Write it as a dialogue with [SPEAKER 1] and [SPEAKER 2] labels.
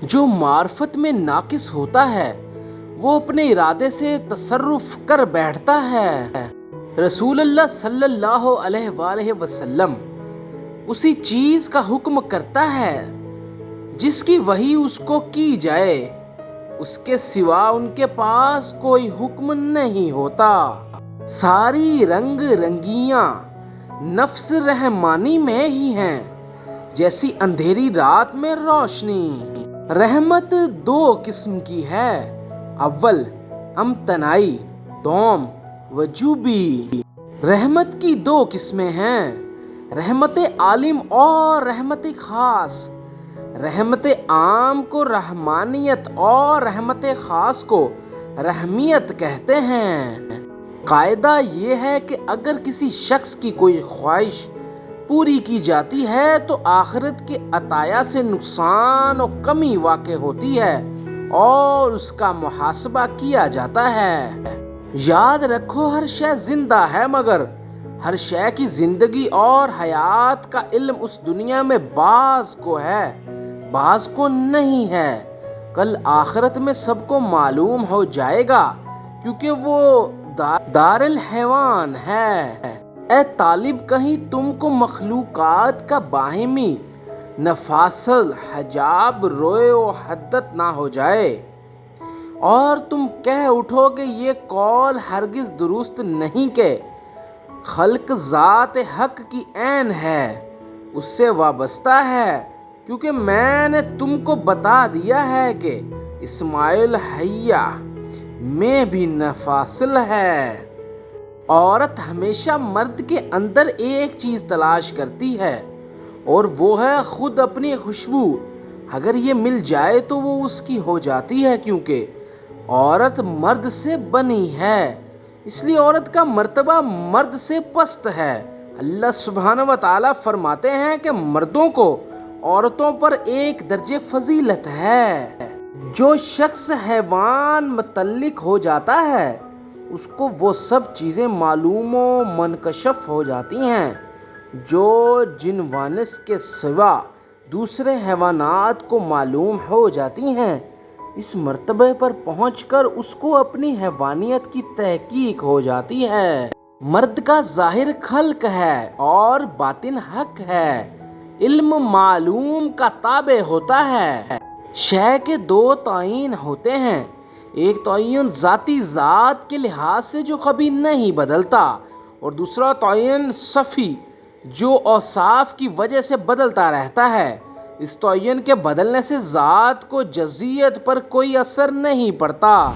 [SPEAKER 1] جو معرفت میں ناقص ہوتا ہے وہ اپنے ارادے سے تصرف کر بیٹھتا ہے۔ رسول اللہ صلی اللہ علیہ وآلہ وسلم اسی چیز کا حکم کرتا ہے جس کی وحی اس کو کی جائے، اس کے سوا ان کے پاس کوئی حکم نہیں ہوتا۔ ساری رنگ رنگیاں نفس رحمانی میں ہی ہیں، جیسی اندھیری رات میں روشنی۔ رحمت دو قسم کی ہے، اول امتناعی، دوم وجوبی۔ رحمت کی دو قسمیں ہیں، رحمت عالم اور رحمت خاص۔ رحمت عام کو رحمانیت اور رحمت خاص کو رحمیت کہتے ہیں۔ قاعدہ یہ ہے کہ اگر کسی شخص کی کوئی خواہش پوری کی جاتی ہے تو آخرت کے عطایا سے نقصان و کمی واقع ہوتی ہے اور اس کا محاسبہ کیا جاتا ہے۔ یاد رکھو ہر شے زندہ ہے، مگر ہر شے کی زندگی اور حیات کا علم اس دنیا میں بعض کو ہے، بعض کو نہیں ہے۔ کل آخرت میں سب کو معلوم ہو جائے گا، کیونکہ وہ دار الحیوان ہے۔ اے طالب، کہیں تم کو مخلوقات کا باہمی نفاصل حجاب روئے و حدت نہ ہو جائے اور تم کہہ اٹھو کہ یہ قول ہرگز درست نہیں کہ خلق ذات حق کی عین ہے، اس سے وابستہ ہے، کیونکہ میں نے تم کو بتا دیا ہے کہ اسماعیل حیہ میں بھی نفاصل ہے۔ عورت ہمیشہ مرد کے اندر ایک چیز تلاش کرتی ہے اور وہ ہے خود اپنی خوشبو۔ اگر یہ مل جائے تو وہ اس کی ہو جاتی ہے، کیونکہ عورت مرد سے بنی ہے، اس لیے عورت کا مرتبہ مرد سے پست ہے۔ اللہ سبحانہ و تعالیٰ فرماتے ہیں کہ مردوں کو عورتوں پر ایک درجہ فضیلت ہے۔ جو شخص حیوان متعلق ہو جاتا ہے اس کو وہ سب چیزیں معلوم و منکشف ہو جاتی ہیں جو جن وانس کے سوا دوسرے حیوانات کو معلوم ہو جاتی ہیں۔ اس مرتبے پر پہنچ کر اس کو اپنی حیوانیت کی تحقیق ہو جاتی ہے۔ مرد کا ظاہر خلق ہے اور باطن حق ہے۔ علم معلوم کا تابع ہوتا ہے۔ شے کے دو تعین ہوتے ہیں، ایک تعین ذاتی ذات کے لحاظ سے جو کبھی نہیں بدلتا، اور دوسرا تعین صفی جو اوصاف کی وجہ سے بدلتا رہتا ہے۔ اس تعین کے بدلنے سے ذات کو جزئیت پر کوئی اثر نہیں پڑتا۔